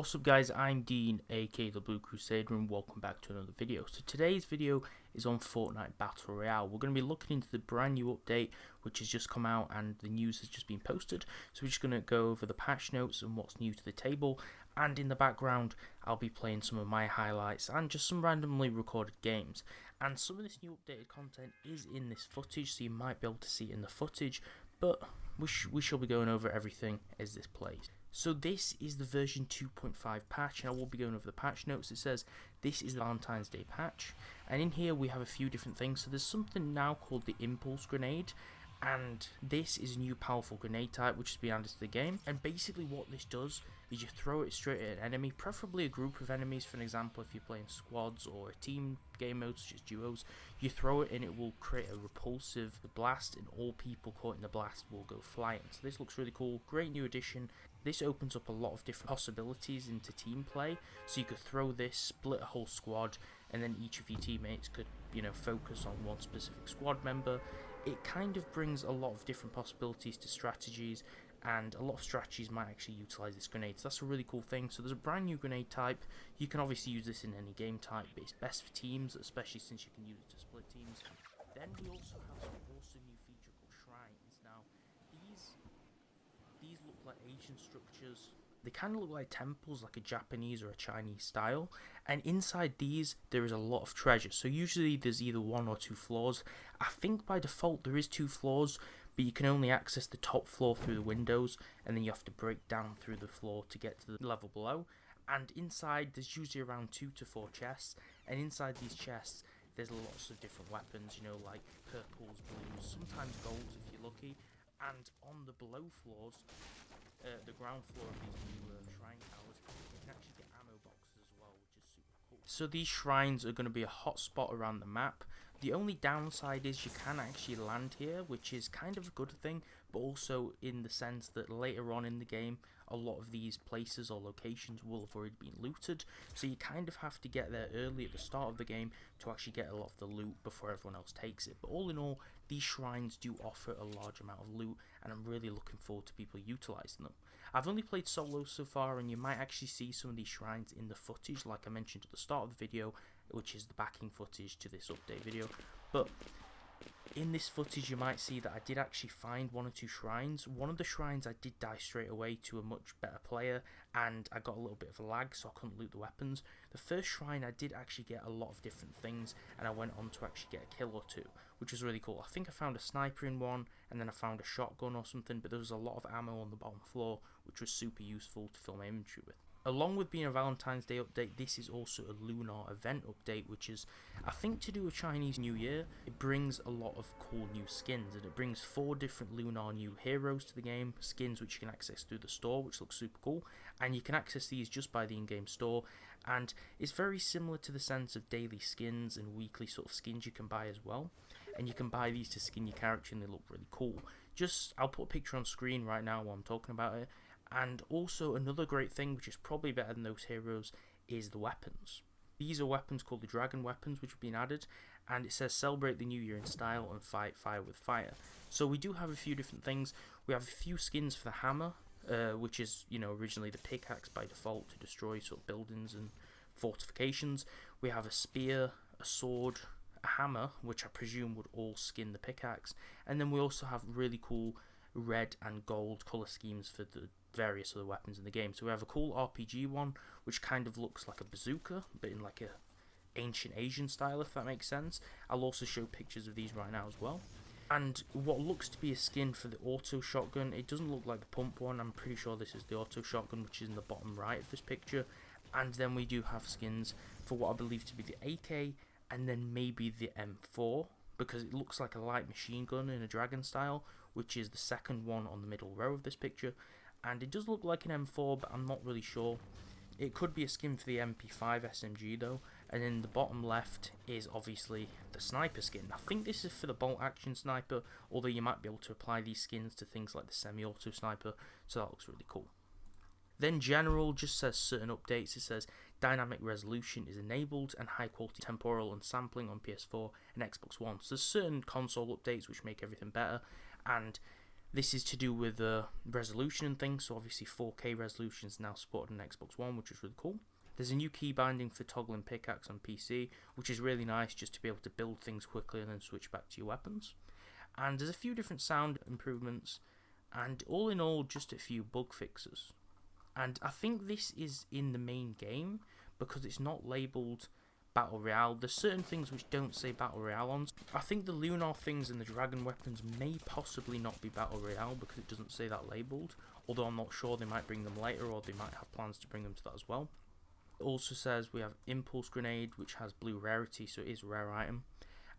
What's up guys, I'm Dean aka the Blue Crusader and welcome back to another video. So today's video is on Fortnite Battle Royale. We're going to be looking into the brand new update which has just come out and the news has just been posted. So we're just going to go over the patch notes and what's new to the table, and in the background I'll be playing some of my highlights and just some randomly recorded games. And some of this new updated content is in this footage, so you might be able to see it in the footage, but we shall be going over everything as this plays. So this is the version 2.5 patch, and I will be going over the patch notes. It says this is the Valentine's Day patch, and in here we have a few different things. So there's something now called the Impulse Grenade, and this is a new powerful grenade type which has been added to the game. And basically what this does is you throw it straight at an enemy, preferably a group of enemies. For an example, if you're playing squads or a team game mode such as duos, you throw it and it will create a repulsive blast, and all people caught in the blast will go flying. So this looks really cool, great new addition. This opens up a lot of different possibilities into team play, so you could throw this, split a whole squad, and then each of your teammates could, focus on one specific squad member. It kind of brings a lot of different possibilities to strategies, and a lot of strategies might actually utilize this grenade, so that's a really cool thing. So there's a brand new grenade type. You can obviously use this in any game type, but it's best for teams, especially since you can use it to split teams. Then we also have some awesome new feature called shrines. Now these look like Asian structures. They kind of look like temples, like a Japanese or a Chinese style, and inside these there is a lot of treasure. So usually there's either one or two floors. I think by default there is two floors, but you can only access the top floor through the windows, and then you have to break down through the floor to get to the level below. And inside there's usually around 2 to 4 chests, and inside these chests there's lots of different weapons, like purples, blues, sometimes golds if you're lucky. And on the below floors, the ground floor of these new shrine towers, you can actually get ammo boxes as well, which is super cool. So these shrines are going to be a hot spot around the map. The only downside is you can actually land here, which is kind of a good thing, but also in the sense that later on in the game, a lot of these places or locations will have already been looted, so you kind of have to get there early at the start of the game to actually get a lot of the loot before everyone else takes it. But all in all, these shrines do offer a large amount of loot, and I'm really looking forward to people utilising them. I've only played solo so far, and you might actually see some of these shrines in the footage, like I mentioned at the start of the video, which is the backing footage to this update video. But in this footage you might see that I did actually find 1 or 2 shrines. One of the shrines I did die straight away to a much better player, and I got a little bit of a lag, so I couldn't loot the weapons. The first shrine I did actually get a lot of different things, and I went on to actually get a kill or two, which was really cool. I think I found a sniper in one, and then I found a shotgun or something, but there was a lot of ammo on the bottom floor, which was super useful to fill my inventory with. Along with being a Valentine's Day update, this is also a Lunar event update, which is, I think, to do with Chinese New Year. It brings a lot of cool new skins, and it brings 4 different Lunar new heroes to the game, skins which you can access through the store, which looks super cool, and you can access these just by the in-game store. And it's very similar to the sense of daily skins and weekly sort of skins you can buy as well, and you can buy these to skin your character and they look really cool. I'll put a picture on screen right now while I'm talking about it. And also another great thing, which is probably better than those heroes, is the weapons. These are weapons called the Dragon Weapons, which have been added, and it says celebrate the new year in style and fight fire with fire. So we do have a few different things. We have a few skins for the hammer, which is originally the pickaxe by default to destroy sort of buildings and fortifications. We have a spear, a sword, a hammer, which I presume would all skin the pickaxe, and then we also have really cool red and gold colour schemes for the various other weapons in the game. So we have a cool RPG one, which kind of looks like a bazooka, but in like a ancient Asian style, if that makes sense. I'll also show pictures of these right now as well. And what looks to be a skin for the auto shotgun, it doesn't look like the pump one. I'm pretty sure this is the auto shotgun, which is in the bottom right of this picture. And then we do have skins for what I believe to be the AK, and then maybe the M4, because it looks like a light machine gun in a dragon style, which is the second one on the middle row of this picture. And it does look like an M4, but I'm not really sure. It could be a skin for the MP5 SMG though. And in the bottom left is obviously the sniper skin. I think this is for the bolt action sniper, although you might be able to apply these skins to things like the semi-auto sniper, so that looks really cool. Then general just says certain updates. It says dynamic resolution is enabled and high quality temporal and sampling on PS4 and Xbox One. So there's certain console updates which make everything better, and This is to do with resolution and things, so obviously 4K resolution is now supported on Xbox One, which is really cool. There's a new key binding for toggling pickaxe on PC, which is really nice just to be able to build things quickly and then switch back to your weapons. And there's a few different sound improvements, and all in all, just a few bug fixes. And I think this is in the main game because it's not labelled Battle Royale. There's certain things which don't say Battle Royale on. I think the Lunar things and the dragon weapons may possibly not be Battle Royale because it doesn't say that labelled, although I'm not sure. They might bring them later, or they might have plans to bring them to that as well. It also says we have Impulse Grenade, which has blue rarity, so it is a rare item,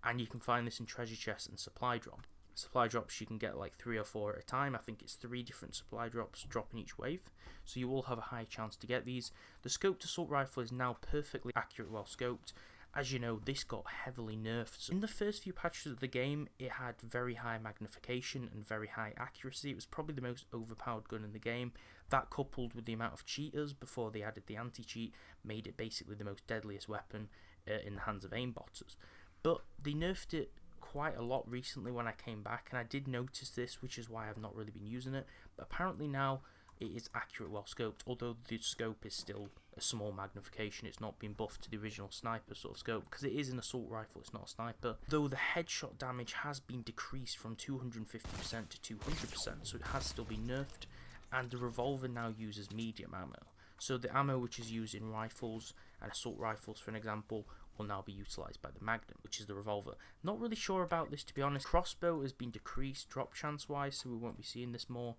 and you can find this in treasure chests and supply drop. Supply drops you can get like 3 or 4 at a time. I think it's 3 different supply drops dropping each wave, so you will have a high chance to get these. The scoped assault rifle is now perfectly accurate, well scoped. As you know, this got heavily nerfed. So in the first few patches of the game, it had very high magnification and very high accuracy. It was probably the most overpowered gun in the game. That, coupled with the amount of cheaters before they added the anti-cheat, made it basically the most deadliest weapon in the hands of aimbotters. But they nerfed it quite a lot recently when I came back, and I did notice this, which is why I've not really been using it. But apparently now it is accurate, well scoped, although the scope is still a small magnification. It's not been buffed to the original sniper sort of scope because it is an assault rifle, it's not a sniper. Though the headshot damage has been decreased from 250% to 200%, so it has still been nerfed. And the revolver now uses medium ammo, so the ammo which is used in rifles and assault rifles, for an example, will now be utilised by the Magnum, which is the revolver. Not really sure about this, to be honest. Crossbow has been decreased drop chance wise, so we won't be seeing this more,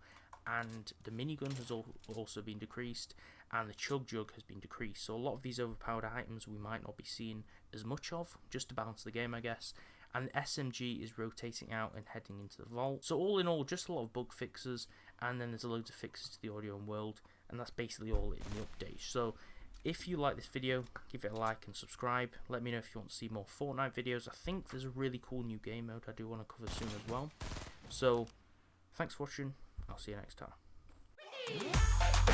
and the minigun has also been decreased, and the chug jug has been decreased, so a lot of these overpowered items we might not be seeing as much of, just to balance the game I guess. And the SMG is rotating out and heading into the vault. So all in all, just a lot of bug fixes, and then there's a loads of fixes to the audio and world, and that's basically all in the update. So if you like this video, give it a like and subscribe. Let me know if you want to see more Fortnite videos. I think there's a really cool new game mode I do want to cover soon as well. So thanks for watching. I'll see you next time.